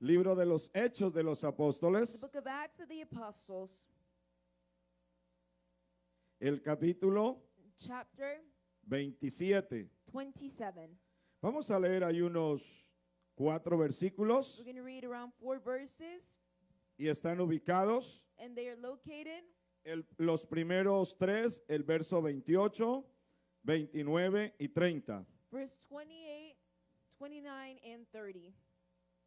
Libro de los Hechos de los The Apóstoles, book of Acts of the Apostles, el capítulo chapter 27. 27. Vamos a leer ahí unos 4 versículos We're going to read around 4 verses, y están ubicados and they are located los primeros 3, el verso 28, 29 y 30. verse 28, 29, and 30.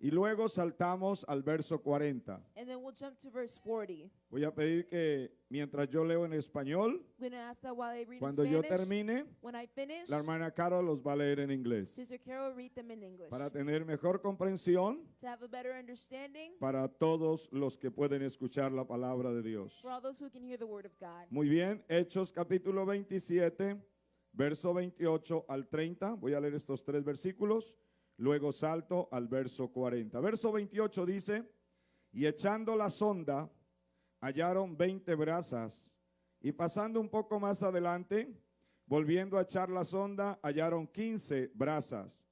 Y luego saltamos al verso 40. And then we'll jump to verse 40. Voy a pedir que mientras yo leo en español, I'm going to ask that while I read cuando in yo Spanish, termine, when I finish, la hermana Carol los va a leer en inglés Sister Carol read them in English. para tener mejor comprensión To have a better understanding para todos los que pueden escuchar la palabra de Dios. for all those who can hear the word of God. Muy bien, Hechos capítulo 27, verso 28 al 30. Voy a leer estos 3 versículos, luego salto al verso 40. Verso 28 dice, y echando la sonda, hallaron 20 brasas, y pasando un poco más adelante, volviendo a echar la sonda, hallaron 15 brasas.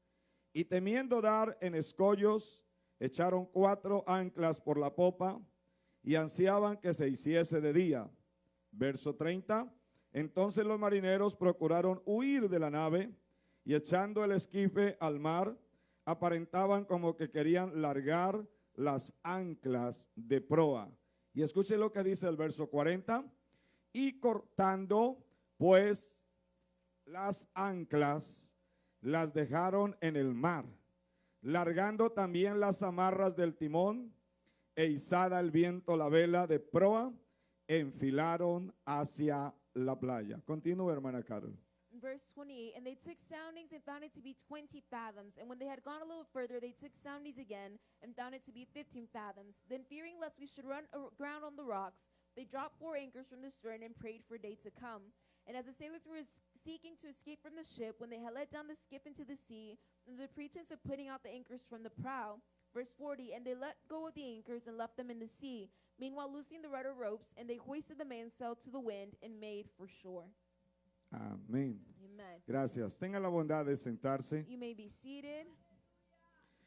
Y temiendo dar en escollos, echaron 4 anclas por la popa, y ansiaban que se hiciese de día. Verso 30, entonces los marineros procuraron huir de la nave, y echando el esquife al mar, aparentaban como que querían largar las anclas de proa. Y escuche lo que dice el verso 40, y cortando pues las anclas, las dejaron en el mar, largando también las amarras del timón, e izada el viento la vela de proa, enfilaron hacia la playa. Continúa, hermana Carol. Verse 28, and they took soundings and found it to be 20 fathoms. And when they had gone a little further, they took soundings again and found it to be 15 fathoms. Then fearing lest we should run aground on the rocks, they dropped 4 anchors from the stern and prayed for day to come. And as the sailors were seeking to escape from the ship, when they had let down the skiff into the sea, under the pretense of putting out the anchors from the prow, verse 40, and they let go of the anchors and left them in the sea, meanwhile loosing the rudder ropes, and they hoisted the mainsail to the wind and made for shore. Amén. Amen. Gracias. Tenga la bondad de sentarse. You may be seated.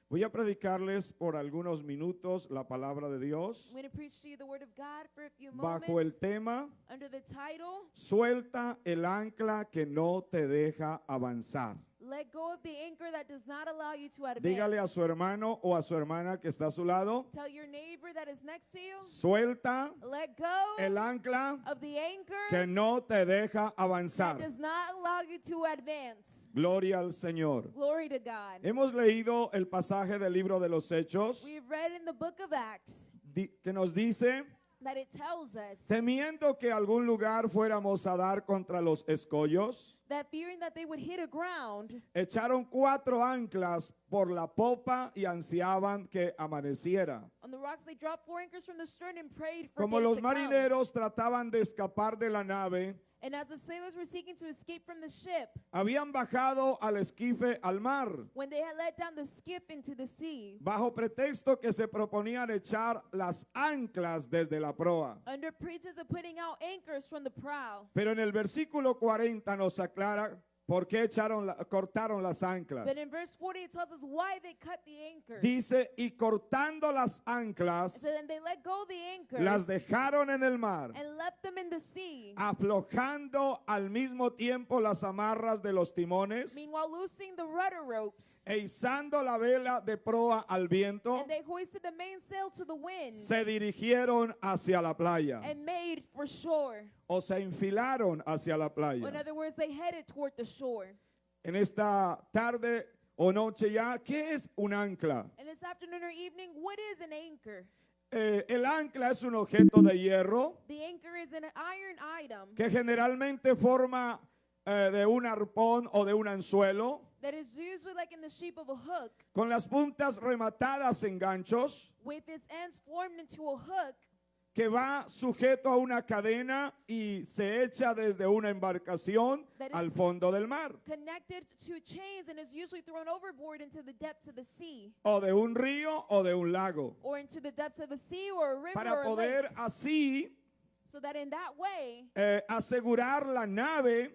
Voy a predicarles por algunos minutos la palabra de Dios I'm going to preach to you the word of God for a few bajo el moments tema under the title, Suelta el ancla que no te deja avanzar. Let Go of the Anchor That Does Not Allow You to Advance. Dígale a su hermano o a su hermana que está a su lado, Tell your neighbor that is next to you, suelta let go el ancla of the anchor que no te deja that avanzar. does not allow you to advance. Gloria al Señor. Glory to God. Hemos leído el pasaje del libro de los Hechos We've read in the book of Acts que nos dice, that it tells us temiendo que algún lugar fuéramos a dar contra los escollos, that fearing that they would hit a ground, echaron 4 anclas por la popa y ansiaban que amaneciera. on the rocks they dropped 4 anchors from the stern and prayed for Como day los to come. marineros trataban de escapar de la nave, And as the sailors were seeking to escape from the ship, habían bajado al esquife al mar, when they had let down the skiff into the sea, bajo pretexto que se proponían echar las anclas desde la proa. under pretense of putting out anchors from the prow. Pero en el versículo 40 nos aclara por qué cortaron las anclas. But in verse 40 it tells us why they cut the anchors. Dice, y cortando las anclas, So then they let go of the anchors las dejaron en el mar, and left them in the sea, aflojando al mismo tiempo las amarras de los timones, meanwhile loosing the rudder ropes. e izando la vela de proa al viento, And they hoisted the mainsail to the wind se dirigieron hacia la playa, and made for shore. o se enfilaron hacia la In playa. other words, they headed toward the shore. En esta tarde o noche ya, ¿qué es un ancla? And this afternoon or evening, what is an anchor? El ancla es un objeto de hierro The anchor is an iron item que generalmente forma de un arpón o de un anzuelo, that is usually like in the shape of a hook, con las puntas rematadas en ganchos, with its ends formed into a hook que va sujeto a una cadena y se echa desde una embarcación al fondo del mar, connected to chains and is usually thrown overboard into the depths of the sea, o de un río o de un lago, or into the depths of a sea or a river para or a poder lake, así so that in that way asegurar la nave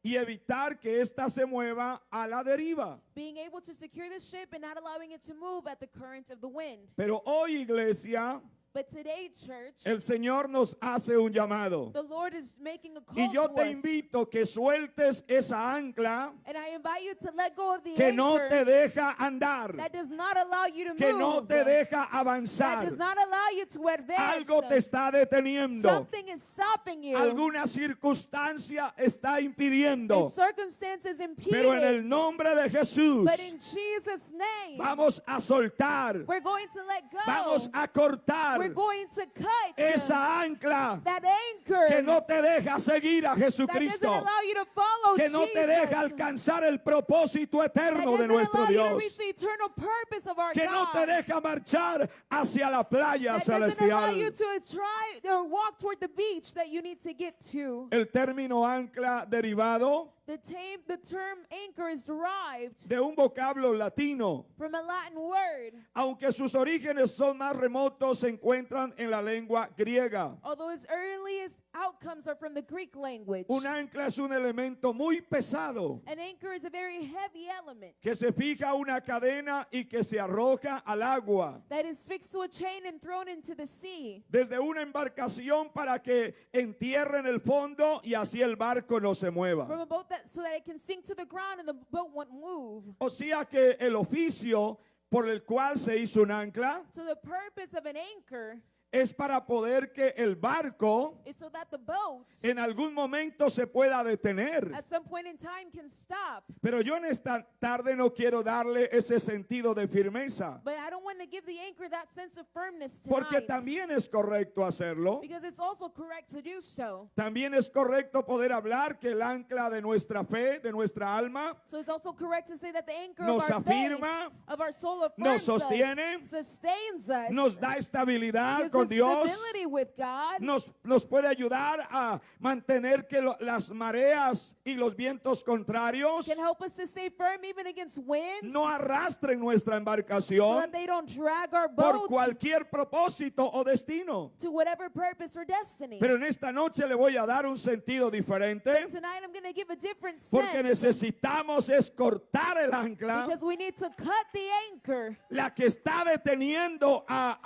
y evitar que ésta se mueva a la deriva. being able to secure the ship and not allowing it to move at the current of the wind. Pero hoy, iglesia, But today, church, el Señor nos hace un llamado. the Lord is making a call Y yo to te us. invito que sueltes esa ancla And I invite you to let go of the que no anchor te deja andar, that does not allow you to que move, no te deja that avanzar. does not allow you to advance. Algo te está deteniendo. Something is stopping you. Alguna circunstancia está impidiendo. And circumstances impede Pero en it. el nombre de Jesús But in Jesus' name, vamos a soltar, we're going to let go. vamos a cortar We're going to cut esa ancla that anchor que no te deja seguir a that doesn't Jesucristo, allow you to follow que no te deja Jesus. alcanzar el propósito That eterno de doesn't nuestro allow you to Dios, reach the eternal purpose of our que no te God. deja marchar hacia la playa That doesn't allow celestial. you to try or walk toward the beach that you need to get to. El término ancla derivado The term anchor is derived de un vocablo latino, from a Latin word, aunque sus orígenes son más remotos, se encuentran en la lengua griega. although its earliest outcomes are from the Greek language. Un ancla es un elemento muy pesado An anchor is a very heavy element que se fija a una cadena y que se arroja al agua that is fixed to a chain and thrown into the sea desde una embarcación para que entierre en el fondo y así el barco no se from mueva. a boat so that it can sink to the ground and the boat won't move. O sea que el oficio por el cual se hizo un ancla So the purpose of an anchor es para poder que el barco is so that the boat en algún momento se pueda detener. at some point in time can stop. Pero yo en esta tarde no quiero darle ese sentido de firmeza, But I don't want to give the anchor that sense of firmness porque tonight, también es correcto hacerlo. because it's also correct to do so. También es correcto poder hablar que el ancla de nuestra fe, de nuestra alma, So it's also correct to say that the anchor nos of our faith, afirma, of our soul nos affirms sostiene, us, sustains us, nos da estabilidad gives con us Dios, stability with God, nos puede ayudar a mantener que las mareas y los vientos contrarios can help us to stay firm even against winds, no arrastren nuestra so embarcación that they don't drag our por boat cualquier propósito o destino. to whatever purpose or destiny. Pero en esta noche le voy a dar un sentido diferente, Tonight I'm going to give a different porque sense, necesitamos es cortar el ancla, because we need to cut the anchor la que está deteniendo a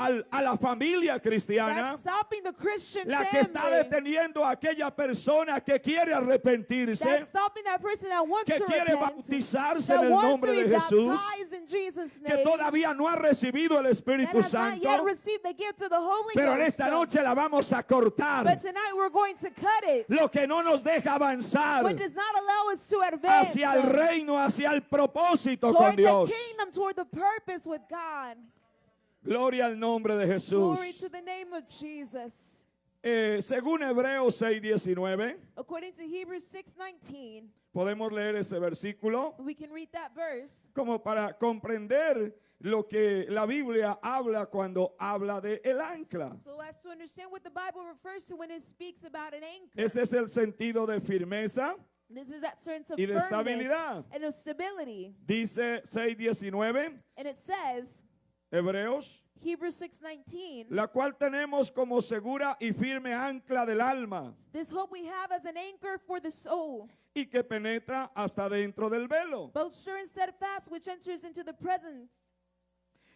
la familia cristiana, that's stopping the Christian la que está family, deteniendo a aquella persona que quiere arrepentirse, that's stopping that person that wants que to quiere repent, bautizarse en that el wants nombre to be de Jesús, baptized in Jesus' que name, todavía no ha recibido el that Espíritu has not Santo, yet received the gift of the Holy pero en Ghost. esta noche la vamos a cortar. But tonight we're going to cut it. Lo que no nos deja avanzar What does not allow us to advance hacia el reino, hacia el propósito con toward the Dios. kingdom, toward the purpose with God. Gloria al nombre de Jesús. Glory to the name of Jesus. Según Hebreos 6:19, According to Hebrews 6:19, podemos leer ese versículo we can read that verse como para comprender lo que la Biblia habla cuando habla de el ancla. so as to understand what the Bible refers to when it speaks about an anchor. Ese es el sentido de firmeza. This is that sense of Y de firmness estabilidad. and of stability. Dice 6:19, And it says, Hebreos, Hebrews 6:19, la cual tenemos como segura y firme ancla del alma this hope we have as an anchor for the soul, y que penetra hasta dentro del velo. both sure and steadfast, which enters into the presence.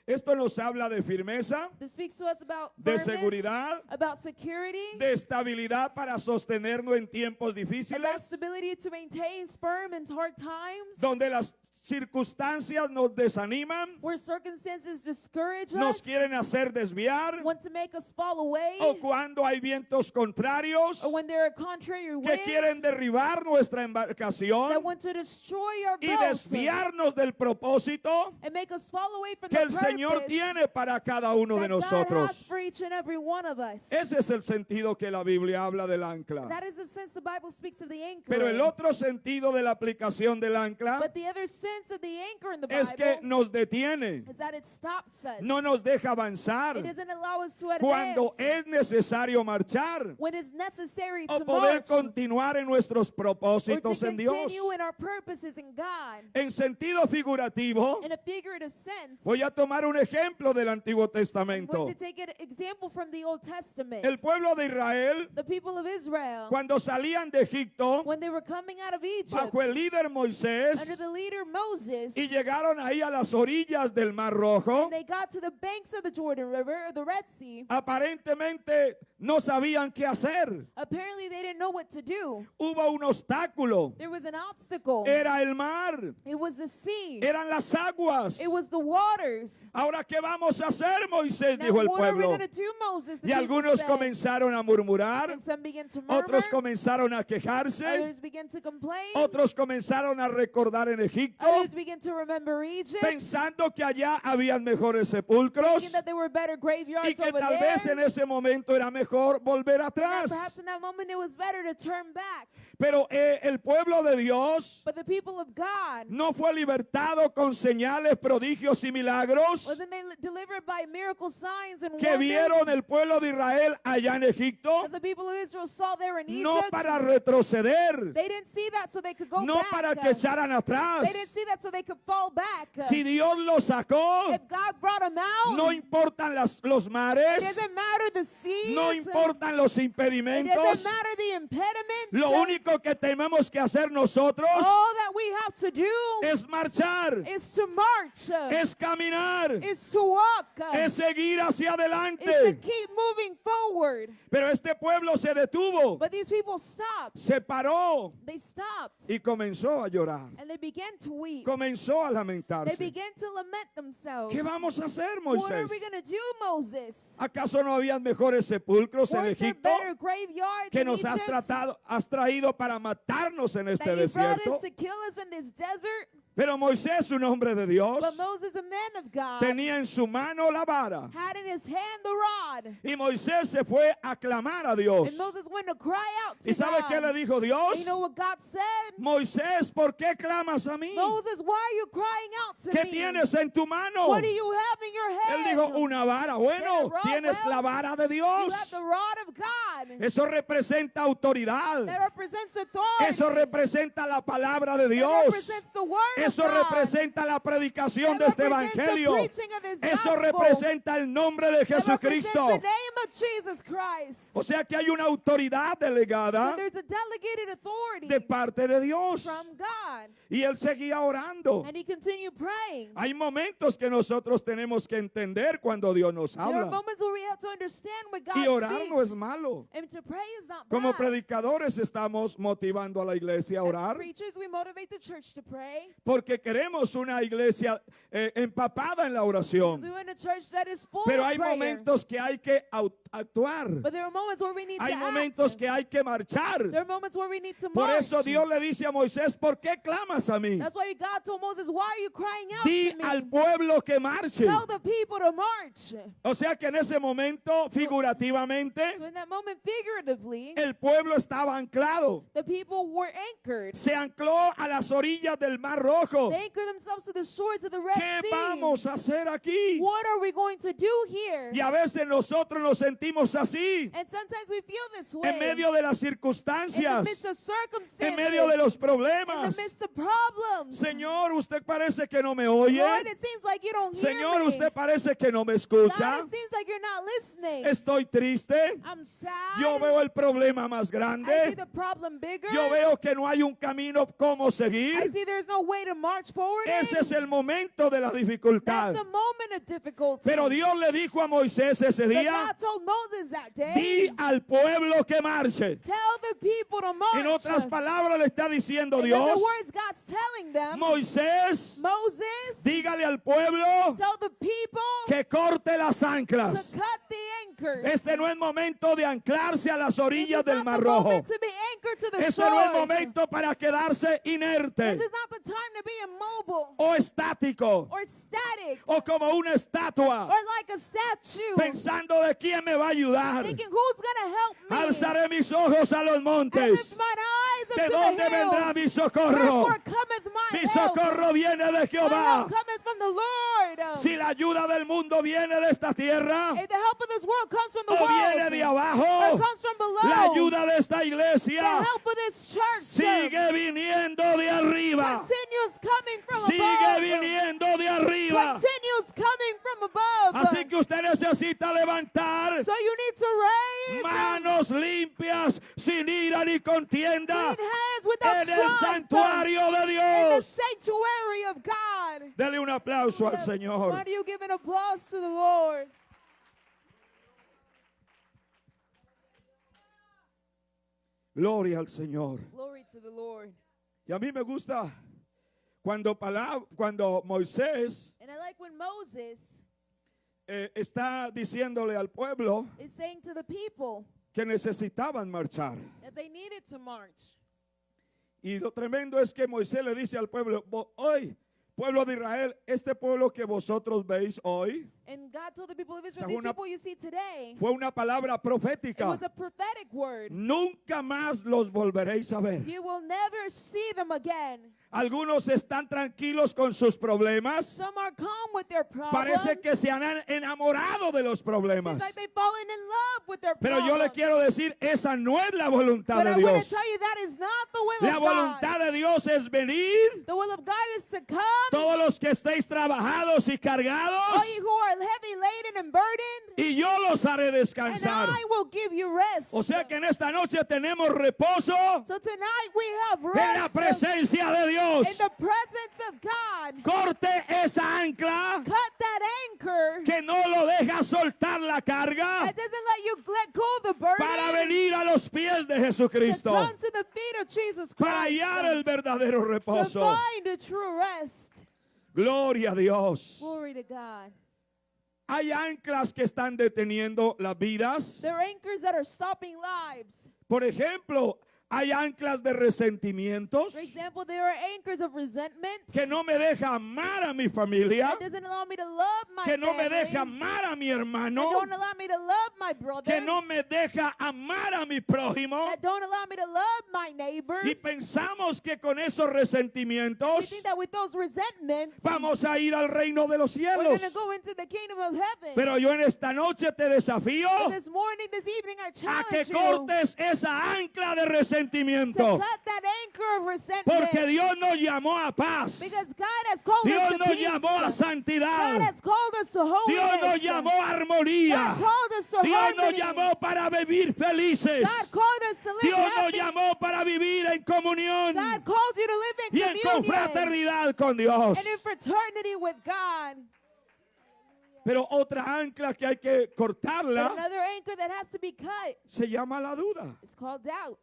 Esto nos habla de firmeza, This speaks to us about de firmness, seguridad, about security, de estabilidad para sostenernos en tiempos about difíciles, stability to maintain firm in hard times, donde las circunstancias nos desaniman, where circumstances discourage nos us, quieren hacer desviar, want to make us fall away, o cuando hay vientos contrarios or when there are contrary que winds quieren derribar nuestra that embarcación want to destroy our y boat desviarnos del propósito and make us fall away from que the el Señor purpose tiene para cada uno de that God has nosotros. for each and every one of us. Ese es el sentido que la Biblia habla del ancla. That is the sense the Bible speaks of the anchor. Pero el otro sentido de la aplicación del ancla But the other sense of the anchor in the es que Bible nos detiene, is that it stops us. no nos deja avanzar It doesn't allow us to cuando advance es necesario marchar when it's necessary o to poder march continuar en nuestros or to propósitos en Dios. continue in our purposes in God. En sentido figurativo, In a figurative sense, voy a tomar tomar un ejemplo del Antiguo I'm Testamento. going to take an example from the Old Testament. El pueblo de Israel, The people of Israel, cuando salían de Egipto, when they were coming out of Egypt, bajo el líder under Moisés, the leader Moses, y llegaron ahí a las orillas del Mar Rojo, they got to the banks of the Jordan River, or the Red Sea. aparentemente no sabían qué hacer. Apparently, they didn't know what to do. Hubo un obstáculo. There was an obstacle. Era el mar, It was the sea. eran las aguas. It was the waters. Ahora, ¿qué vamos a hacer, Moisés? Now, Dijo el what are we pueblo. going to do, Moses? The Y people algunos said. comenzaron a murmurar, And some began to murmur. otros comenzaron a quejarse, Others began to complain. otros comenzaron a recordar en Egipto, Others began to remember Egypt, pensando que allá habían mejores sepulcros thinking that there were better graveyards y que over tal vez en there. ese momento era mejor volver And that atrás. perhaps in that moment it was better to turn back. Pero el pueblo de Dios But the people of God, no fue libertado con señales, prodigios y milagros wasn't they delivered by miracle signs and que wonders vieron el pueblo de Israel allá en Egipto, that the people of Israel saw there in no Egypt? para retroceder, They didn't see that so they could go no back. para que echaran atrás. They didn't see that so they could fall back. Si Dios los sacó, If God brought them out, no importan los it mares, doesn't matter the seas. no importan los It impedimentos. doesn't matter the impediments. Lo único que tenemos que hacer nosotros All that we have to do es marchar, is to march, es caminar, is to walk, es seguir hacia is to adelante. keep moving forward. Pero este pueblo se detuvo, But these people stopped. se paró They stopped. y comenzó a llorar, And they began to weep. comenzó a They lamentarse. began to lament themselves. ¿Qué vamos a hacer, What Moisés? are we going to do, Moses? ¿Acaso no habían mejores sepulcros en Weren't there Egipto better graveyards que in nos has Egypt has traído para matarnos en este that you brought desierto? us to kill us in this desert? Pero Moisés, un hombre de Dios, But Moses, a man of God, tenía en su mano la vara. had in his hand the rod. Y Moisés se fue a clamar a Dios. And Moses went to cry out to ¿Y sabe God. qué le dijo And Dios? you know what God said? Moisés, ¿por qué clamas a mí? Moses, why are you crying out to ¿Qué me? tienes en tu mano? What do you have in your Él hand? dijo, una vara. Bueno, rod, tienes well, la vara de You have Dios. the rod of God. Eso representa autoridad. That represents authority. Eso representa la palabra de That Dios. represents the word Eso of God. representa la predicación That de este represents the evangelio. preaching of this Eso gospel. representa el nombre de That represents Jesucristo. the name of Jesus Christ. O sea que hay una autoridad So delegada there's a delegated authority de parte de Dios. from God. Y él seguía orando. And he continued praying. Hay momentos que nosotros tenemos que entender cuando Dios nos There are habla. moments where we have to understand what God Y orar speaks. no es malo. And to pray is not Como bad. predicadores estamos motivando a la iglesia a As orar preachers, we motivate the church to pray. porque queremos una iglesia empapada en la We oración. want a church that is full Pero of hay prayer. momentos que hay que actuar. But there are moments where we need Hay to momentos act. que hay que marchar. There are moments where we need to Por march. eso Dios le dice a Moisés, ¿por qué clamas a mí? That's why God told Moses, why are you crying out Di to me? al pueblo que marche. Tell the people to march. O sea que en ese momento, figurativamente, So in that moment, figuratively, el pueblo estaba anclado. the people were anchored. Se ancló a las orillas del Mar Rojo. They anchored themselves to the shores of the Red ¿Qué Sea. vamos a hacer aquí? What are we going to do here? Y a veces nosotros nos sentimos así, And sometimes we feel this way. en medio de las in the circunstancias, midst of circumstances. en medio de los in problemas. the midst of problems. Señor, usted parece que no me oye. Lord, it seems like you don't hear Señor, me. usted parece que no me God, escucha. it seems like you're not listening. Estoy triste. I'm sad. Yo veo el problema más I see grande. the problem bigger. Yo veo que no hay un camino cómo I seguir. see there's no way to march forward. Ese es el momento de la dificultad. That's the moment of difficulty. Pero Dios le dijo a Moisés ese But día, God told Moses that day, di al pueblo que marche. tell the people to march. En otras palabras le está diciendo In Dios, other words, God's telling them, Moisés, Moses, dígale al pueblo tell the people que corte las to anclas. cut the anchors. Este no es momento de anclarse a las This orillas is del not Mar the Rojo. moment to be anchored to the Este no es shores. momento para quedarse inerte This is not the time to be immobile o estático or static o como una estatua or like a statue, pensando de quién me va a ayudar. thinking who's going to help me. Alzaré mis ojos a los I montes. lift mine up ¿De to dónde the vendrá hills. mi socorro? Wherefore cometh my Mi help. socorro viene de My Jehová. help cometh from the Lord. Si la ayuda del mundo viene de esta tierra If the help of this world comes from the o viene de world, or abajo, comes from below, la ayuda de esta the iglesia help of this church sigue viniendo de arriba. continues coming from Sigue above. viniendo de arriba. Continues coming from above. Así que usted necesita levantar So you need to raise manos limpias, sin ira ni contienda, clean hands without en el strife santuario de in the Dios. sanctuary of God. Dele un aplauso al Why Señor. do you give an applause to the Lord? Gloria al Señor. Glory to the Lord. Y a mí me gusta cuando Moisés And I like when Moses está diciéndole al pueblo is saying to the people que necesitaban marchar. that they needed to march. Y lo tremendo es que Moisés le dice al pueblo, hoy, pueblo de Israel, este pueblo que vosotros veis hoy, And God told the people of Israel, O sea, these una- people you see today, fue una palabra it profética. was a prophetic word. Nunca más los volveréis a ver. You will never see them again. Algunos están tranquilos con sus problemas. Some are calm with their problems. Parece que se han enamorado de los problemas. It's like they've fallen in love with their Pero problems. yo le quiero decir, esa no es la voluntad But de I want Dios. to tell you that is not the will La of God. voluntad de Dios es venir, The will of God is to come. todos los que estéis trabajados y cargados, All you who are heavy laden and burdened, y yo los haré and descansar. I will give you rest. O sea que en esta noche tenemos reposo So tonight we have en la rest presencia de in Dios. the presence of God. Corte esa ancla Cut that anchor que no lo deja soltar la carga that doesn't let you let go of the burden para venir a los pies de to Jesucristo, come to the feet of Jesus para Christ, hallar el verdadero to reposo. find a true rest. Gloria a Dios. Glory to God. Hay anclas que están deteniendo las vidas. There are anchors that are stopping lives. Por ejemplo, hay anclas de resentimientos For example, there are anchors of resentment que no me deja amar a mi familia, that doesn't allow me to love my que no me family, deja amar a mi that hermano, don't allow me to love my brother, que no me deja amar a mi prójimo. that don't allow me to love my neighbor. Y pensamos que con esos We resentimientos think that with those resentments, vamos a ir al reino de los we're cielos. going to go into the kingdom of heaven. Pero yo en esta noche te desafío But this morning, this evening, I a que challenge you cortes esa ancla de to resentimiento. cut that anchor of resentment. Porque Dios nos llamó a paz. Because God has called Dios us to nos peace. llamó a God santidad. has called us to holiness. Dios nos llamó a armonía. God called us to Dios nos harmony. llamó para vivir felices. God called us to live Dios nos happy. llamó para vivir en comunión God called you to live in y en communion confraternidad con Dios. and in fraternity with God. Pero otra ancla que hay que But cortarla another anchor that has to be cut se llama la duda, is called doubt,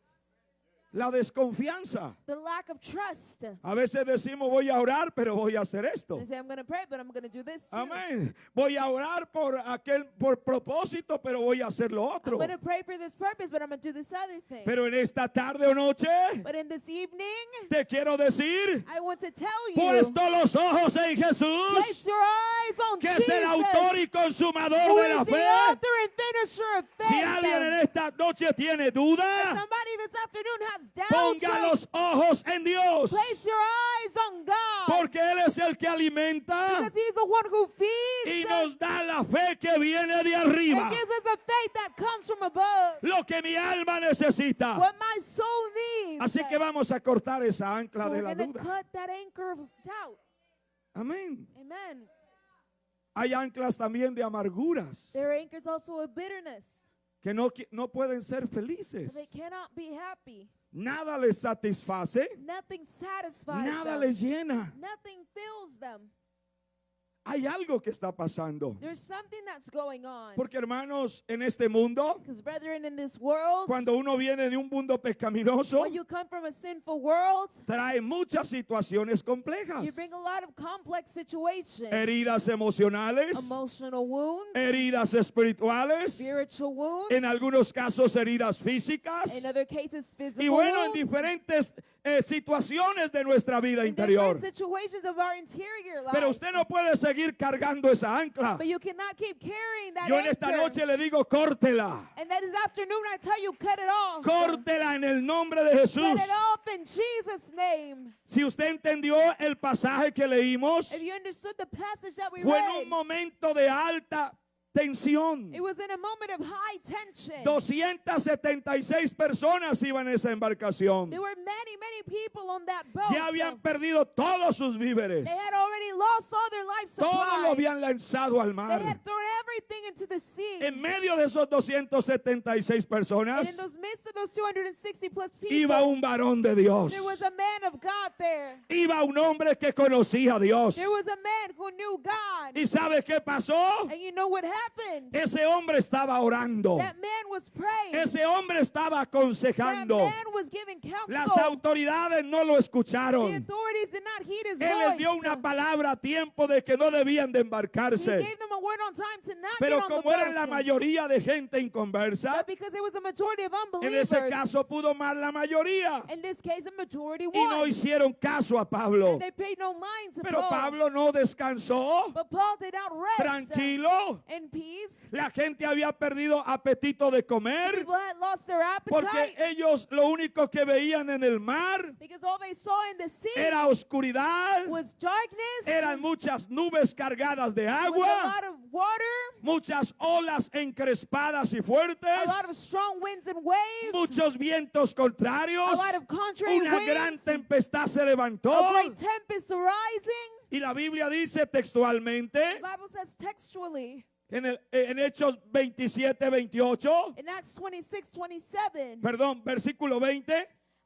la desconfianza. the lack of trust. A veces decimos voy a orar, pero voy a hacer esto. They say, I'm going to pray, but I'm going to do this too. Amén. Voy a orar por propósito, pero voy a hacer lo I'm otro. going to pray for this purpose, but I'm going to do this other thing. Pero en esta tarde o noche But in this evening, te quiero decir, I want to tell you, puesto los ojos en place Jesús, your eyes on que Jesus, es el autor y consumador who de la is the fe. author and finisher of faith. Si alguien en esta noche tiene duda, Somebody this afternoon has doubts. ponga los ojos en Dios, Place your eyes on God. porque Él es el que alimenta Because He's the one who y feeds nos da la fe que viene de and arriba. gives us a faith that comes from above. Lo que mi alma necesita. What my soul needs. Así que vamos a cortar esa ancla So de we're la going to duda. cut that anchor of doubt. Amén. Amen. Hay anclas también de amarguras There are anchors also of bitterness. que no pueden ser They felices. cannot be happy. Nada les satisface, Nothing satisfies nada them. les llena. Nothing fills them. Hay algo que está pasando. There's something that's going on. Porque hermanos, en este mundo, Because brethren, in this world, cuando uno viene de un mundo pecaminoso, when you come from a sinful world, trae muchas situaciones you complejas. bring a lot of complex situations. Heridas emocionales, Emotional wounds, heridas espirituales, spiritual wounds, en algunos casos heridas físicas. in other cases, physical Y bueno, en wounds. diferentes situaciones de nuestra vida in interior. different situations of our interior life. Pero usted no puede seguir cargando esa ancla. But you cannot keep carrying that Yo en esta anchor. noche le digo, córtela. And that this afternoon I tell you, cut it off. Córtela en el nombre de Jesús. Cut it off in Jesus' name. Si usted entendió el pasaje que leímos, If you understood the passage that we fue en read, un momento de alta tensión. it was in a moment of high tension. 276 personas iban en esa embarcación. There were many, many people on that boat. Ya habían perdido todos sus víveres. They had already lost all their life Todo lo supply. habían lanzado al They mar. had thrown everything into the sea. En medio de esos 276 And personas in those midst of those 260 plus people, iba un varón de Dios. there was a man of God there. Iba un hombre que conocía a Dios. There was a man who knew God. ¿Y sabe qué pasó? And you know what happened? Ese hombre estaba orando. That man was praying. Ese hombre estaba That aconsejando. man was giving Las counsel. autoridades no lo The escucharon. authorities did not heed his Él les voice. dio una palabra a tiempo de que no debían de He embarcarse. gave them a word on time to not Pero get on the como eran la boat. mayoría de gente inconversa, But because it was a majority of en unbelievers, ese caso pudo más la mayoría. in this case a majority Y no won. hicieron caso a Pablo. And they paid no mind to Pero Paul. Pablo no descansó. But Paul did not rest Tranquilo. in peace. La gente había perdido apetito de comer People had lost their porque appetite ellos lo único que veían en el mar because all they saw in the sea era oscuridad, was darkness, eran muchas nubes cargadas de was a agua, lot of water, muchas olas encrespadas y a fuertes, lot of strong winds and waves, muchos vientos contrarios, a lot of contrary una gran winds, tempestad se levantó. a great tempest arising. Y la Biblia dice textualmente The Bible says textually en Hechos 27, 28, in Acts 26:27, perdón, versículo 20,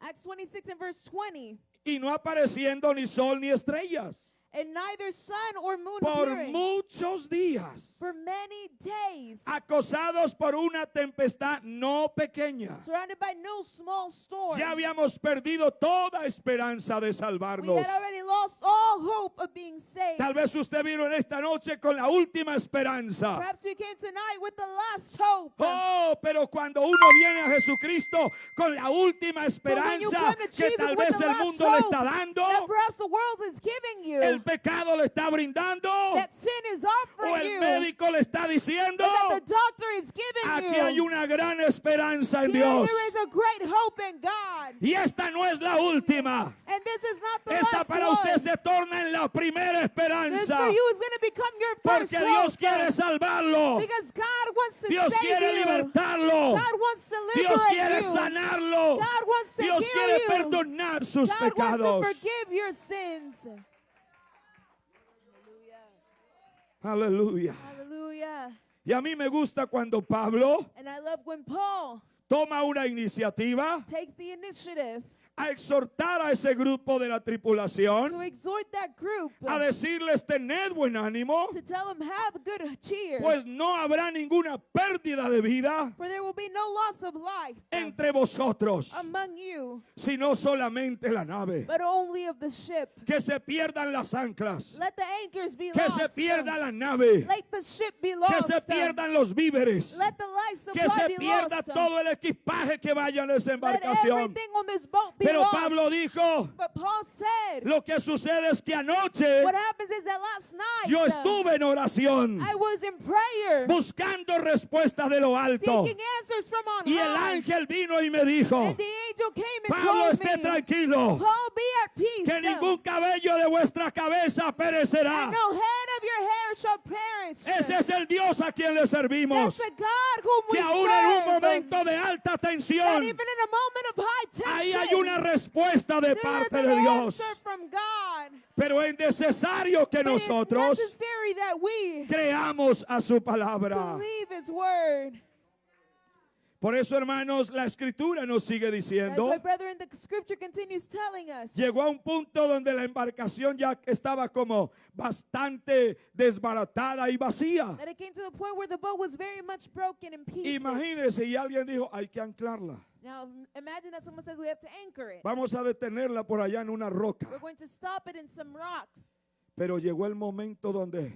Acts 26 and verse 20, y no apareciendo ni sol ni estrellas and neither sun or moon por appearing muchos días, for many days, acosados por una tempestad no pequeña. surrounded by no small storm. Ya habíamos perdido toda esperanza de We salvarnos. had already lost all hope of being saved. Tal vez usted vino en esta noche con la última esperanza. Perhaps you came tonight with the last hope. Oh, pero cuando uno viene a Jesucristo con la última But when you esperanza come to que Jesus tal with vez the el last mundo le hope está that dando, perhaps the world is giving you, el pecado le está brindando, that sin is o offering el you, médico le está diciendo, or that the doctor is giving aquí you, hay una gran esperanza en here Dios. there is a great hope in God. Y esta no es la última. And this is not the Esta last para one. usted se torna en la primera This esperanza. for you is going to become your first Porque Dios hope. quiere salvarlo. Because God wants to Dios save quiere you. libertarlo. God wants to liberate Dios quiere you. sanarlo. God wants to Dios heal quiere you. perdonar sus God pecados. wants to forgive your sins. Aleluya. Hallelujah. Y a mí me gusta cuando Pablo And I love when Paul toma una iniciativa takes the initiative a exhortar a ese grupo de la tripulación, to exhort that group, a decirles tened buen ánimo, to tell them have good cheer, pues no habrá ninguna pérdida de vida for there will be no loss of life entre vosotros, among you, sino solamente la nave. but only of the ship. Que se pierdan las anclas, Let the anchors be que lost. se pierda la nave, Let the ship be que lost. se pierdan los víveres, Let the life que supply se be pierda lost. todo el equipaje que vaya en esa Let embarcación. everything on this boat be Pero lost. Pablo dijo, But Paul said, lo que sucede es que anoche what happens is that last night yo estuve en oración I was in prayer, buscando respuesta de lo alto. seeking answers from on Y el high. ángel vino y me dijo, And the angel came and Pablo, told esté me, tranquilo, Paul, be at peace. que ningún cabello de vuestra cabeza perecerá. And no head of your hair shall perish. Ese es el Dios a quien le servimos. That's the God whom we Que aún en un serve. momento de alta That tensión, even in a moment of high tension, ahí hay una respuesta de there parte is de an Dios. answer from God. Pero es necesario que But it's nosotros necessary that we creamos a su palabra. believe His word. Por eso, hermanos, la escritura nos sigue That's diciendo, why, brethren, the scripture continues telling us llegó a un punto donde la embarcación ya estaba como bastante desbaratada y vacía. that it came to the point where the boat was very much broken in pieces. Imagínense, y alguien dijo, hay que anclarla. Now, imagine that someone says we have to anchor it. Vamos a detenerla por allá en una roca. We're going to stop it in some rocks. Pero llegó el momento donde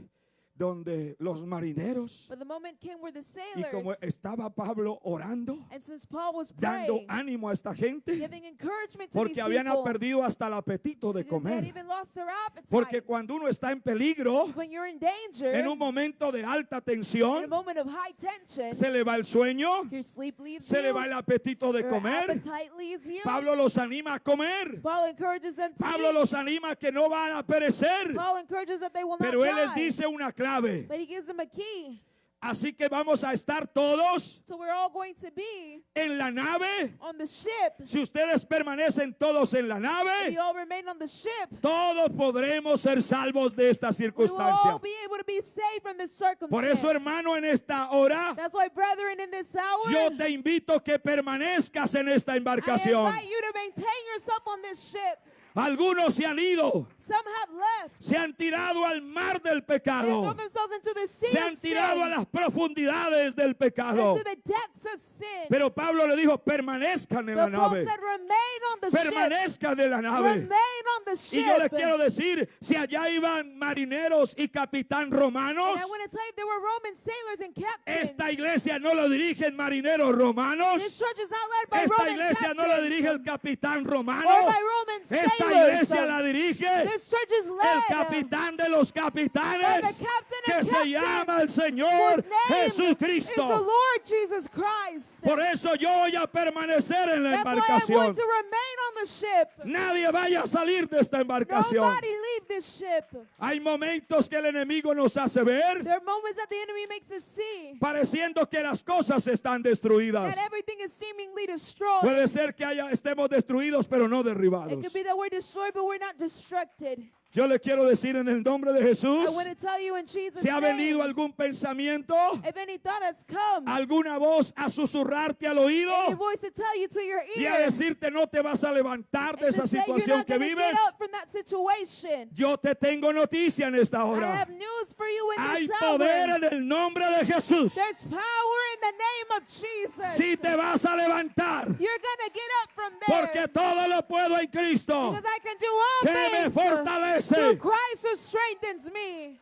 donde los marineros, But the moment came where the y como sailors, estaba Pablo orando, and since Paul was dando praying, ánimo a esta gente, giving encouragement to porque these habían people, perdido hasta el apetito de because they had comer. even lost their appetite. Porque cuando uno está en peligro, When you're in danger, en un momento de alta in a tensión, moment of high tension, se le va el sueño, your sleep leaves se le you, va el apetito de your comer. appetite leaves you. Pablo los anima a comer. Paul encourages them to Pablo eat. los anima a que no van a perecer. Paul encourages that they will Pero not él les die. dice una clave. But he gives them a key. Así que vamos a estar todos So we're all going to be en la nave. on the ship. Si ustedes permanecen todos en la If nave, you all remain on the ship, todos podremos ser salvos de esta we will all circunstancia. be able to be saved from this circumstance. Por eso, hermano, en esta hora, That's why, brethren, in this hour, yo te invito que permanezcas en esta I embarcación. invite you to maintain yourself on this ship. Algunos se han ido, Some have left. se han tirado al mar del They pecado, throw themselves into the sea se of han tirado a sin, las profundidades del pecado. into the depths of sin. Pero Pablo le dijo, permanezcan en la But Paul nave, said, remain on the ship. permanezcan en la nave. Remain on the Y yo les ship. quiero decir, si allá iban marineros y capitán romanos, And I want to tell you, there were Roman sailors and captains. esta iglesia no lo dirigen marineros romanos, This church is not led by esta Roman iglesia no la captains dirige el capitán or romano, by Roman esta sailors. iglesia la dirige This church is el led capitán de los by capitanes, the captain que of se captains, llama el Señor whose name is the Jesucristo. Lord Jesus Christ. Por eso yo voy a permanecer en la That's why I'm embarcación. going to remain on the ship. Nadie vaya a salir de esta embarcación. Nobody leave this ship. Hay momentos que el enemigo nos hace ver There are moments that the enemy makes us see pareciendo que las cosas están destruidas. that everything is seemingly destroyed. Puede ser que estemos destruidos, pero no It derribados. could be that we're destroyed, but we're not destructed. Yo le quiero decir en el nombre de Jesús, I want to tell you in Jesus' si ha venido name, algún pensamiento, if any thought has come, alguna voz a susurrarte al oído any voice to tell you to your y a ear, decirte no te vas a levantar de and esa to say you're situación not que going to vives, get up from that situation. yo te tengo noticia en esta I hora. have news for you in Hay this poder hour. en el nombre de Jesús. There's power in the name of Jesus. Si te vas a levantar, You're going to get up from there. porque todo lo puedo en Cristo, Because I can do all que me things fortalece. through Christ who strengthens me.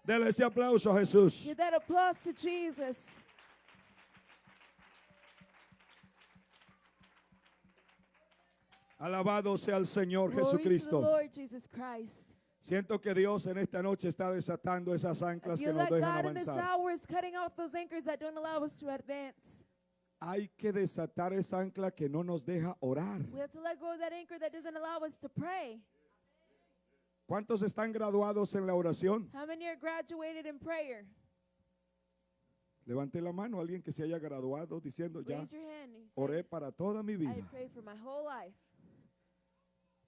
Dele ese aplauso a Jesús. Give that applause to Jesus. Alabado sea el Señor Glory to the Jesucristo. Lord Jesus Christ. Siento que Dios en esta noche está desatando esas I anclas que feel nos like dejan God in this avanzar. hour is cutting off those anchors that don't allow us to advance. Hay que desatar esa ancla que no nos deja orar. We have to let go of that anchor that doesn't allow us to pray. ¿Cuántos están graduados en la oración? How many are graduated in prayer? Levante la mano alguien que se haya graduado diciendo ya Raise your hand. And say, oré para toda mi I vida. prayed for my whole life.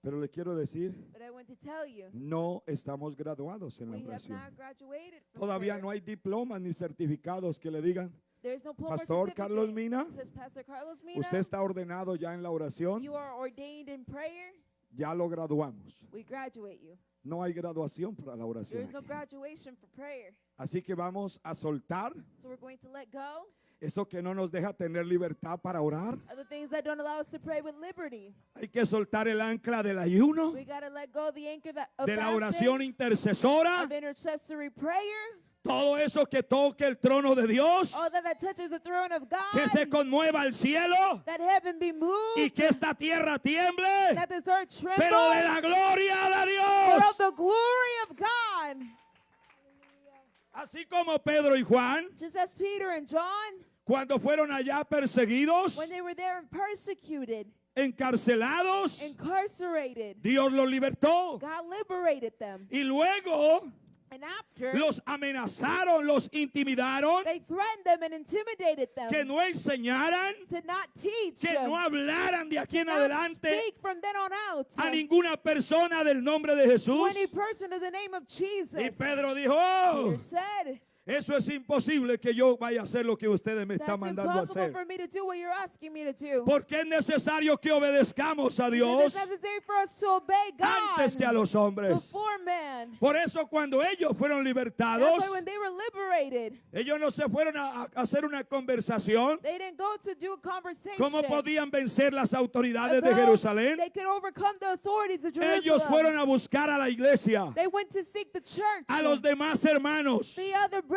Pero le quiero decir, But I want to tell you, no estamos graduados en la we have oración. not graduated from Todavía prayer. no hay diplomas ni certificados que le digan, There is no diploma or Pastor Carlos certificate. Mina, Says Pastor Carlos Mina, usted está ordenado ya en la oración, you are ordained in prayer. ya lo graduamos. We graduate you. No hay graduación para la There oración. is no aquí. graduation for prayer. Así que vamos a soltar So we're going to let go eso que no nos deja tener libertad para orar. of the things that don't allow us to pray with liberty. Hay que soltar el ancla del ayuno, We got to let go of the anchor that, of de la fasting, oración intercesora, of intercessory prayer. todo eso que toque el trono de Dios, All that touches the throne of God. que se conmueva el cielo That heaven be moved. y que esta tierra tiemble, That this earth tremble. pero de la gloria de but Dios. of the glory of God. Así como Pedro y Juan, Just as Peter and John, cuando fueron allá perseguidos, when they were there and persecuted, encarcelados, incarcerated, Dios los libertó. God liberated them. Y luego And after, los amenazaron, los intimidaron, they threatened them and intimidated them que no enseñaran, to not teach, que no hablaran de aquí en not adelante speak from then on out a ninguna persona del nombre de to Jesús. any person in the name of Jesus. Y Pedro dijo, oh, Peter said, Eso es imposible que yo vaya a hacer lo que ustedes me That's están mandando a impossible hacer. for me to do what you're asking me to do. Porque es necesario que obedezcamos a Because Dios it's necessary for us to obey God antes que a los hombres. before man. Por eso cuando ellos fueron That's libertados, why when they were liberated, ellos no se fueron a hacer una conversación. they didn't go to do a conversation. ¿Cómo podían vencer las autoridades de about Jerusalén? They could overcome the authorities of Jerusalem. Ellos fueron a buscar a la iglesia, They went to seek the church, a los demás hermanos, the other brethren,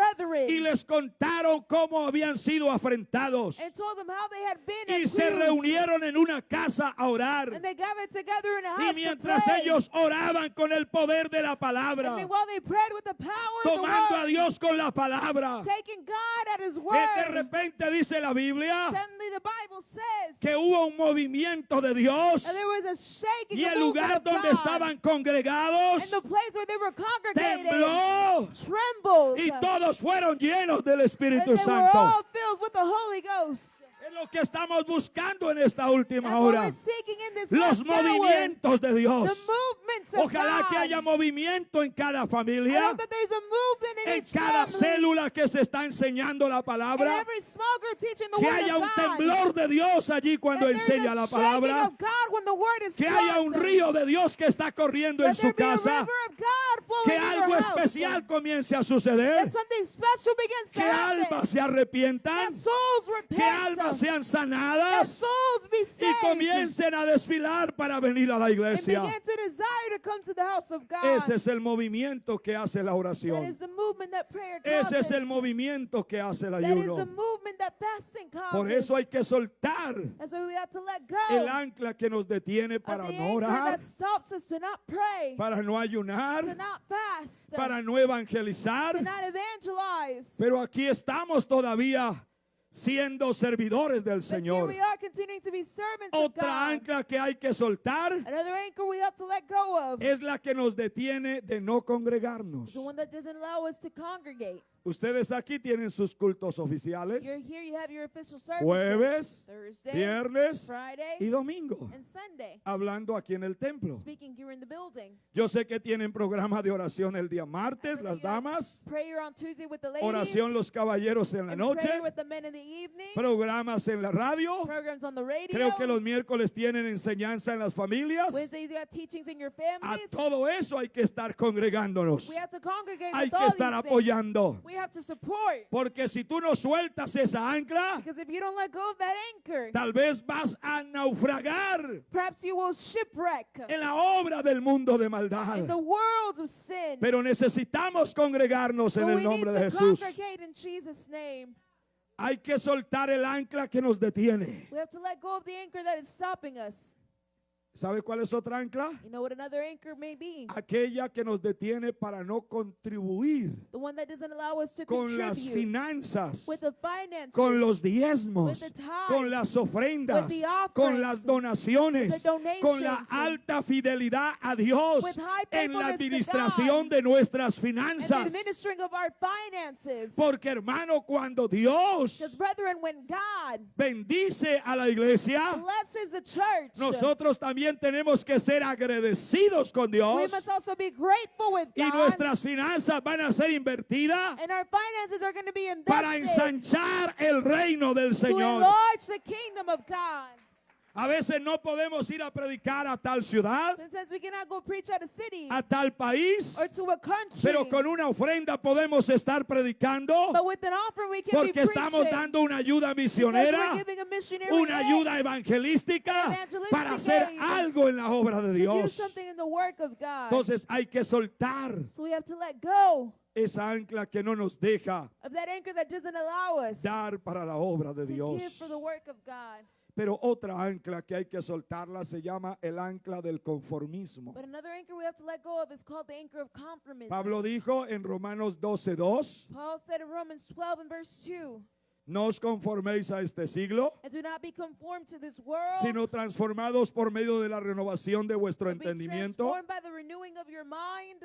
y les contaron cómo habían sido afrentados. and told them how they had been Y se abused. reunieron en una casa a orar. And they gathered together in a Y house mientras to pray. ellos oraban con el poder de la And palabra, meanwhile they prayed with the power of tomando the a word, Dios con la palabra, taking God at His de word. repente dice la Biblia Suddenly the Bible says que hubo un movimiento de Dios that there was a shaking, y a el movement lugar of donde God. estaban congregados And the place where they were congregated tembló trembled. y todos fueron llenos del And Espíritu they were Santo. all filled with the Holy Ghost. Es lo que estamos buscando en esta última That's what hora. we're seeking in this Los last hour. movimientos de The Dios. movements of Ojalá God. que haya movimiento en cada I familia, hope that there's a movement in en each cada family, célula que se está enseñando la in palabra, every small group teaching the que word haya of un God. temblor de Dios allí cuando That there's enseña a la shaking palabra, of God when the word is que haya un taught. río de Dios que está corriendo en Let su there be a casa, river of God flowing que in your algo house. especial comience a suceder, That something special begins to que happen. almas se arrepientan, That souls repent. que almas sean That sanadas souls be y saved. comiencen a desfilar para venir a la And iglesia. begin to desire to come to the house of God. Ese es el movimiento que hace la That oración. is the movement that prayer Ese es causes. el movimiento que hace el That is the ayuno. movement that fasting causes. Por eso hay que soltar That's why we have to let go el ancla que nos detiene of para the no anchor orar, that stops us to not pray, para no to ayunar, not fast, para no to evangelizar. not evangelize. Pero aquí estamos todavía siendo servidores del But here Señor. we are continuing to be servants of Otra God. ancla que hay que soltar Another anchor we have to let go of. es la que nos detiene de no congregarnos. The one that doesn't allow us to congregate. Ustedes aquí tienen sus cultos oficiales, You're here, you have your official services. jueves, Thursday, viernes Friday, y domingo, and Sunday. hablando aquí en el templo. Speaking here in the building. Yo sé que tienen programa de oración el día martes, las damas, Prayer on Tuesday with the ladies. oración los caballeros en la and noche, prayer with the men in the evening. programas en la radio. Programs on the radio. Creo que los miércoles tienen enseñanza en las familias. Wednesdays you got teachings in your A families. todo eso hay que estar congregándonos. We have to congregate Hay with que all estar these things. apoyando. We have to support. Porque si tú no sueltas esa ancla, Because if you don't let go of that anchor, tal vez vas a naufragar perhaps you will shipwreck en la obra del mundo de in maldad. the world of sin. Pero necesitamos congregarnos en But el we need nombre de to Jesús. congregate in Jesus' name. Hay que soltar el ancla que nos detiene. We have to let go of the anchor that is stopping us. ¿Sabe cuál es otra ancla? You know what another anchor may be? Aquella que nos detiene para no contribuir The one that doesn't allow us to con las contribute finanzas, with the finances, con los diezmos, with the tithes, con las ofrendas, with the offerings, con las donaciones, with the donations, con la alta fidelidad a Dios with high en la faithfulness to administración God, de nuestras and the finanzas. administering of our finances. Porque hermano, cuando Dios Because brethren, when God bendice a la iglesia, blesses the church, nosotros también tenemos que ser agradecidos con we Dios must also be grateful with y God, nuestras finanzas van a ser invertidas and our finances are going to be para invested ensanchar el reino del to Señor. enlarge the kingdom of God. A veces no podemos ir a predicar a tal ciudad, Sometimes we cannot go preach at a city a tal país, or to a country, pero con una ofrenda podemos estar predicando but with an offering we can be porque estamos preaching dando una ayuda because misionera, we're giving a missionary una aid ayuda evangelística evangelistic para hacer aid algo en la obra de to do Dios. something in the work of God. Entonces hay que soltar So we have to let go esa ancla que no nos deja of that anchor that doesn't allow us dar para la obra de to give Dios. for the work of God. Pero otra ancla que hay que soltarla se llama el ancla del conformismo. But another anchor we have to let go of is called the anchor of conformism. Pablo dijo en Romanos 12:2, Paul said in Romans 12 and verse 2, no os conforméis a este siglo, and do not be conformed to this world, sino transformados por medio de la renovación de vuestro but be entendimiento, transformed by the renewing of your mind,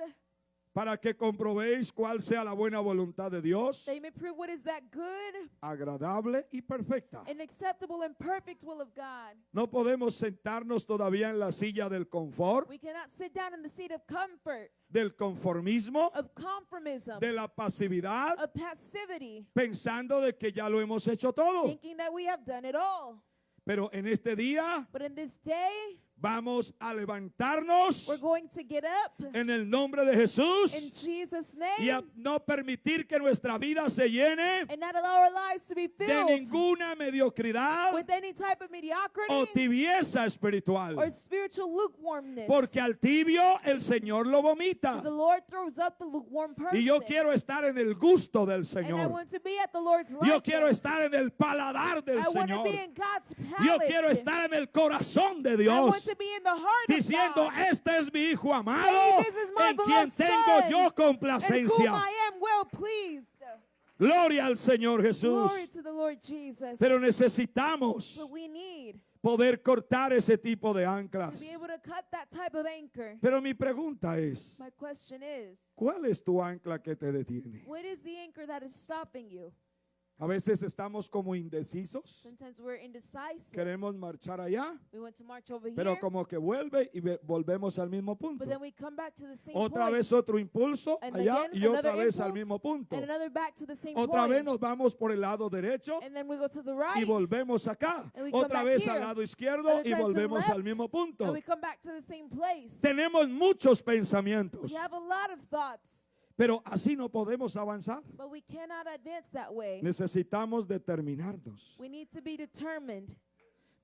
para que comprobéis cuál sea la buena voluntad de Dios, that you may prove what is that good agradable y perfecta. and acceptable and perfect will of God. No podemos sentarnos todavía en la silla del confort, We cannot sit down in the seat of comfort, del conformismo, of conformism, de la pasividad, of passivity, pensando de que ya lo hemos hecho todo. thinking that we have done it all. Pero en este día But in this day, vamos a levantarnos we're going to get up en el nombre de in Jesús Jesus' y a name no permitir que nuestra vida se llene and not allow our lives to be de filled ninguna mediocridad with any type of mediocrity o tibieza espiritual. or spiritual lukewarmness. Porque al tibio el Señor lo The vomita. Lord throws up the lukewarm person. Y yo quiero estar en el gusto del and I Señor. want to be at the Lord's Yo quiero liking. estar en el paladar del I want to Señor. be in God's Yo palate. quiero estar en el corazón de I want Dios, to be in the heart diciendo, of God. este es mi hijo amado, Hey, this is my en quien beloved tengo son, yo in whom complacencia. I am well pleased. Gloria al Señor Jesús. Glory to the Lord Jesus. Pero necesitamos But we need poder cortar ese tipo de to anclas. be able to cut that type of anchor. Pero mi pregunta es, My question is, ¿cuál es tu ancla que te detiene? what is the anchor that is stopping you? A veces estamos como indecisos, Sometimes we're indecisive. queremos marchar allá, We want to march over pero here, como que vuelve y volvemos al mismo punto. but then we come back to the same Otra point. vez otro impulso And allá again, y otra another vez al impulse, mismo punto. and another back to the same Otra vez point. nos vamos por el lado derecho And then we go to the y right, volvemos acá. And we come Otra back vez here. al lado izquierdo Other y times to the volvemos left, al mismo and punto. we come back to the same place. Tenemos muchos pensamientos, We have a lot of thoughts, pero así no podemos avanzar. but we cannot advance that way. Necesitamos determinarnos. We need to be determined.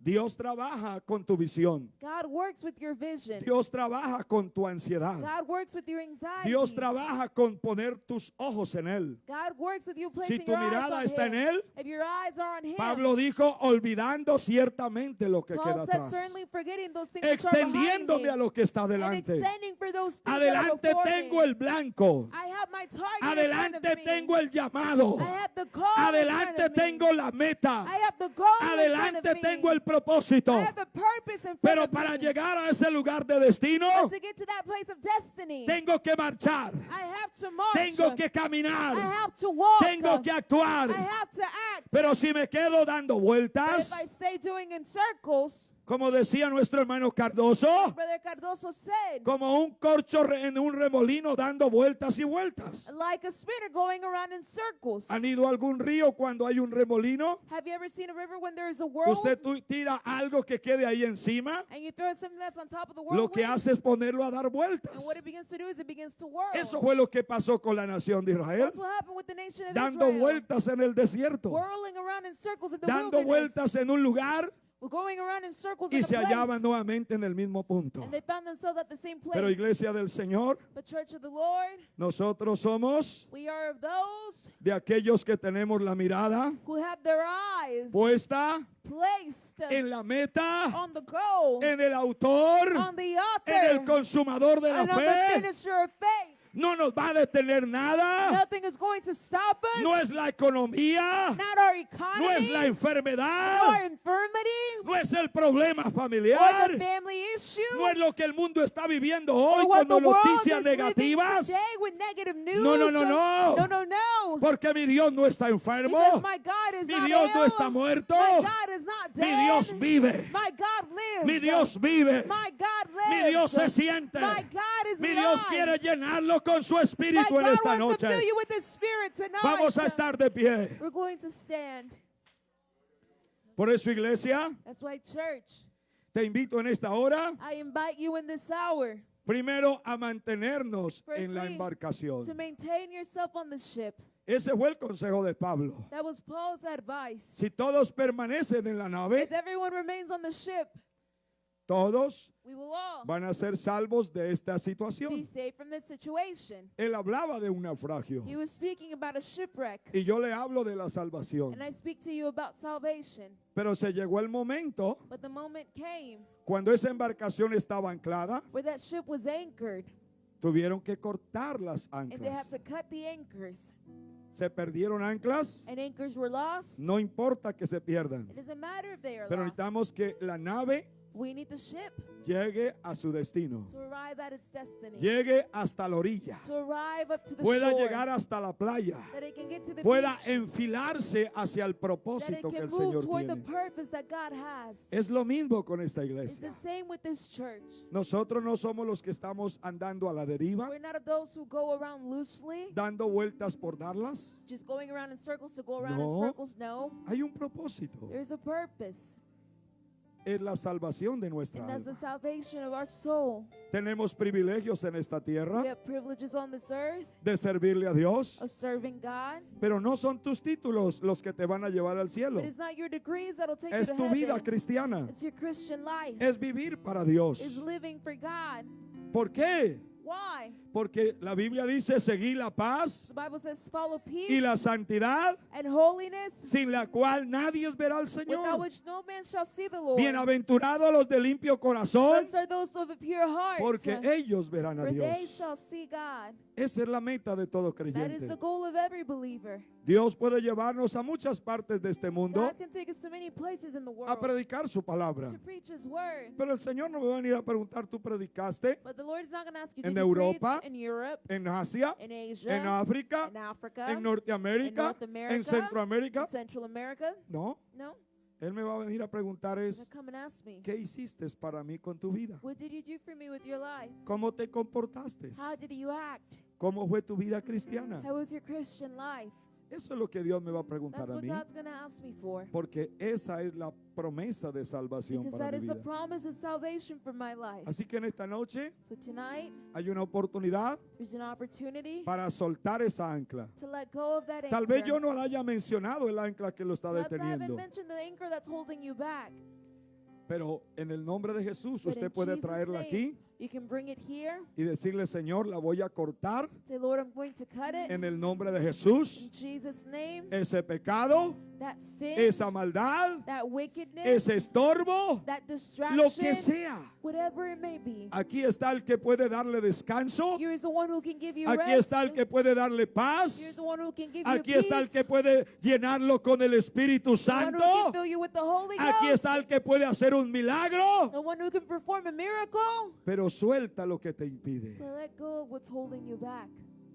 Dios trabaja con tu visión. God works with your vision. Dios trabaja con tu ansiedad. God works with your anxiety. Dios trabaja con poner tus ojos en Él. God works with you Si placing tu your eyes mirada on está Him. en Él, If your eyes are on Him, Pablo dijo, olvidando ciertamente lo que Paul queda said, atrás, certainly forgetting those things which are behind extendiéndome me, a lo que está and adelante. extending for those things that are Adelante before tengo me. el blanco. I have my target in front Adelante of me. tengo el llamado. I have the call in front Adelante of me. tengo la meta. I have the goal in front Adelante of me. tengo el propósito. I have the purpose in front Pero of para me. llegar a ese lugar de destino, But to get to that place of destiny, tengo que marchar. I have to march. Tengo que I caminar. have to walk. Tengo que actuar. I have to act. Pero si me quedo dando But vueltas, if I stay doing in circles, como decía nuestro hermano Cardoso, Brother Cardoso said, como un corcho en un remolino dando vueltas y vueltas. like a spinner going around in circles. ¿Han ido a algún río cuando hay un remolino? Have you ever seen a river when there is a whirlwind Usted tira algo que quede ahí encima, and you throw something that's on top of the lo whirlwind? que hace es ponerlo a dar vueltas. And what it begins to do is it begins to whirl. Eso fue lo que pasó con la nación de Israel, That's what happened with the nation of dando Israel. vueltas en el desierto, Whirling around in circles in the dando wilderness. vueltas en un lugar We're going around in circles y in a se place. hallaban nuevamente en el mismo punto. And they found themselves at the same place. Pero iglesia del Señor, But Church of the Lord, nosotros somos we are of those de aquellos que tenemos la mirada who have their eyes puesta placed en la meta, on the goal, en el autor, on the en el author, consumador de la and on the fe. finisher of faith. No nos va a detener nada. Nothing is going to stop us. No es la economía, Not our economy, no es la nor enfermedad, infirmity, no es el problema or familiar, the family issue, no es lo que el mundo está viviendo hoy or what con the world noticias is living negativas. today with negative news. No, no, no, No, no. no, no. Porque mi Dios no está enfermo, Because my God is mi not Dios no ill. está muerto, My God is not mi dead. Dios vive, My God lives. mi Dios vive, My God lives. mi Dios se siente, My God is mi Dios alive. quiere llenarlo con su My espíritu en God esta wants to fill noche. you with His Spirit tonight. Vamos a estar de pie. We're going to stand. Por eso, iglesia, That's why, church, te invito en esta hora I invite you in this hour primero a mantenernos en la Firstly, embarcación. to maintain yourself on the ship. Ese fue el consejo de Pablo. That was Paul's advice. Si todos permanecen en la nave, If everyone remains on the ship, todos we will all van a ser salvos de esta be situación. safe from this situation. Él hablaba de un naufragio He was speaking about a shipwreck. y yo le hablo de la salvación. And I speak to you about salvation. Pero se llegó el momento But the moment came cuando esa embarcación estaba anclada, where that ship was anchored tuvieron que cortar las and they had anclas. to cut the anchors. Se perdieron anclas, And anchors were lost. no importa que se pierdan. It doesn't matter if they are Pero lost. necesitamos que la nave We need the ship llegue a su destino, to arrive at its destiny, llegue hasta la orilla, to arrive up to the pueda shore, llegar hasta la playa, that it can get to the pueda beach, enfilarse hacia el that it propósito que can el move Señor toward the tiene. purpose that God has. Es lo mismo con esta It's iglesia. the same with this church. Nosotros no somos los que estamos andando a la deriva, We're not of those who go around loosely, dando vueltas por darlas. just going around in circles to go around No. in circles. No, Hay un propósito. there's a purpose, Es la salvación de nuestra and that's the alma. salvation of our soul. Tenemos privilegios en esta We tierra have privileges on this earth de servirle a Dios, of serving God, pero no son tus títulos los que te van a llevar al cielo. but it's not your degrees that'll take Es you tu to vida heaven. cristiana. It's your Christian life. Es vivir para Is Dios. living for God. ¿Por qué? Why? Porque la Biblia dice seguir la paz The Bible says follow peace y la santidad, and holiness, sin la cual nadie verá al without Señor. which no man shall see the Lord. Bienaventurados los de limpio corazón, Blessed are those of a pure heart, porque ellos verán a for they Dios. shall see God. Esa es la meta de todo That is creyente. the goal of every believer. Dios puede llevarnos a muchas partes de este mundo God can take us to many places in the world a predicar su palabra. to preach His word. Pero el Señor no me va a venir a preguntar, ¿tú predicaste But the Lord is not going to ask you, En did you preach Europa, in Europe, en Asia, in Asia, en África, in Africa, en Norteamérica, in North America, en Centroamérica? in Central America? No, No. Él me va a venir a preguntar He's es, gonna come and ask me, ¿qué hiciste para mí con tu vida? what did you do for me with your life? ¿Cómo te comportaste? How did you act? ¿Cómo fue tu vida cristiana? How was your Christian life? Eso es lo que Dios me va a preguntar That's a what mí, God's going to ask me for. porque esa es la promesa de salvación Because para that mi is the vida. promise of salvation for my life. Así que en esta noche So tonight, hay una oportunidad there's an opportunity para soltar esa ancla. to let go of that Tal vez anchor. yo no le haya mencionado el ancla que lo está Perhaps I haven't deteniendo, mentioned the anchor that's holding you back. pero en el nombre de Jesús But usted in puede Jesus' traerla name, aquí you can bring it here. y decirle, Señor, la voy a cortar Say, Lord, I'm going to cut it. en el nombre de Jesús. In Jesus' name, Ese pecado, that sin, esa maldad, that wickedness, ese estorbo, that lo distraction, que sea. whatever it may be. Aquí está el que puede darle descanso. Here is the one who can give you Aquí rest. está el que puede darle Here's paz. the one who can give Aquí you está el peace. que puede llenarlo con el Espíritu The one who can Santo. fill you with the Holy Aquí Ghost. está el que puede hacer un milagro. The one who can perform a miracle. Pero suelta lo que te impide. But let go of what's holding you back.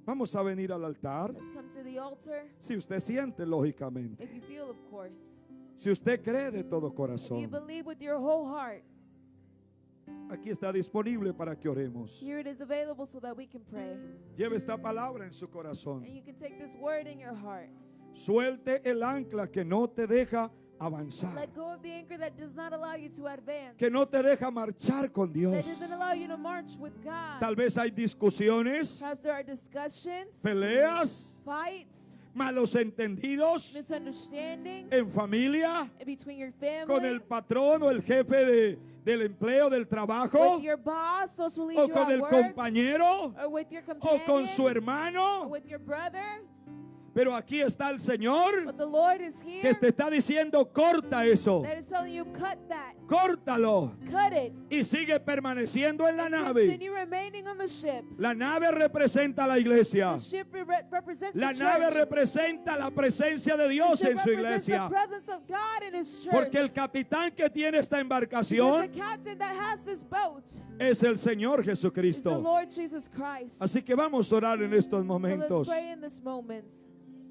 Vamos a venir al altar. Let's come to the altar. Si usted siente, lógicamente. If you feel, of course. Si usted cree de todo If you corazón. believe with your whole heart. Aquí está disponible para que oremos. Here it is available so that we can pray. Lleve esta palabra en su corazón. And you can take this word in your heart. Suelte el ancla que no te deja avanzar. Let go of the anchor that does not allow you to advance. Que no te deja marchar con That Dios. doesn't allow you to march with God. Tal vez hay discusiones, Perhaps there are discussions, peleas, fights, malos entendidos misunderstandings en familia, between your family, con el patrón o el jefe del empleo, del trabajo, with your boss, those who lead o you con at el work, compañero, or with your o companion, con su or hermano. with your brother. Pero aquí está el Señor But the Lord is que here te está diciendo, corta eso, that is telling you, cut that, córtalo cut it. y sigue permaneciendo en la nave. Continue remaining on the ship. La nave representa a la iglesia. The ship represents La the nave church. representa la presencia de The Dios ship en su represents the iglesia. presence of God in His church. Porque el capitán que tiene esta Because embarcación the captain that has this boat es el Señor is the Jesucristo. Lord Jesus Christ. Así que vamos a orar en estos So momentos. let's pray in this moment.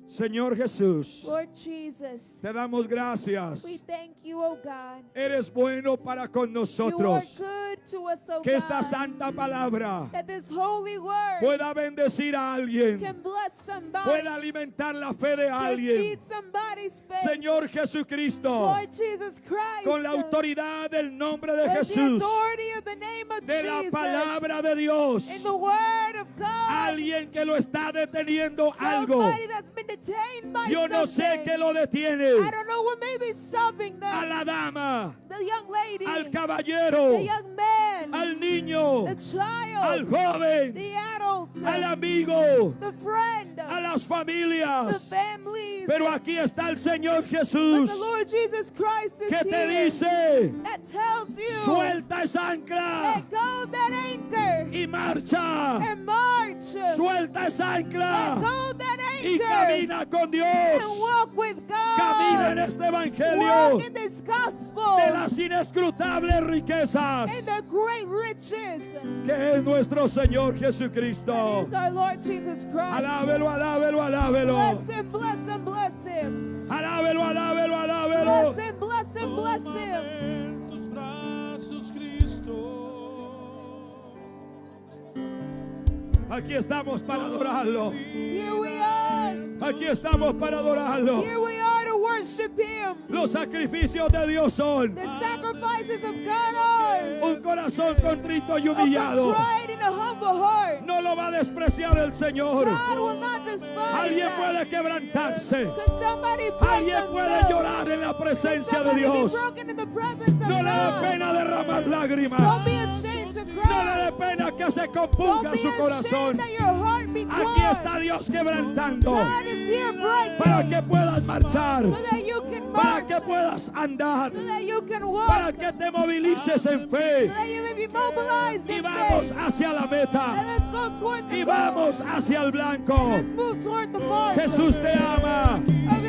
Señor Jesús, Lord Jesus, te damos gracias. we thank you, O God. Eres bueno para con You are nosotros. good to us, O Que esta God. santa palabra That this holy word pueda bendecir a alguien, can bless somebody, pueda alimentar la fe de can alguien. feed somebody's faith. Señor Jesucristo, Lord Jesus Christ, con la autoridad del nombre de with the Jesús, authority of the name of de la Jesus, palabra de Dios, in the word of God, alguien que lo está deteniendo algo. somebody that's been detained by Yo no sé something. qué lo I detiene. don't know what may be stopping A them. la dama, The young lady, al caballero, the young man, al niño, the child, al joven, the adult, al amigo, the friend, a las the familias. families. Pero aquí está el Señor But Jesús the Lord Jesus Christ is que te here dice, that tells you, suelta esa ancla let go of that anchor y marcha. and march. Suelta esa Let ancla go of that y anchor camina con Dios. and walk with God. Camina en este evangelio walk in this gospel, de las inescrutables in riquezas the great riches. que es nuestro Señor Jesucristo. Is our Lord Jesus Christ. Alábelo, alábelo, alábelo. Bless him, bless him, bless him. Alábelo, alábelo, alábelo. Bless him, bless him, bless him. En tus brazos, Cristo. Aquí estamos para adorarlo. Here we are. Aquí estamos para adorarlo. Here we are to worship him. Los sacrificios de Dios son The sacrifices of God are un corazón contrito y a humillado. contrite and a humble heart. No lo va a despreciar el Señor. God will not despise Alguien that. puede quebrantarse. Could somebody break Alguien puede themselves? llorar en la Could presencia de somebody be Dios. broken in the presence of No le dé God? pena derramar lágrimas. Don't be ashamed to cry. No le dé pena que se Don't compunga be su ashamed corazón. that your heart be Aquí torn. está Dios quebrantando God is here breaking para que puedas marchar, so that you can para march, que puedas andar, so that you can walk, para que te movilices en fe so that you may be mobilized y in vamos faith. hacia la And meta let's go toward the y goal. vamos hacia el blanco. Let's move toward the mark. Jesús te ama. Of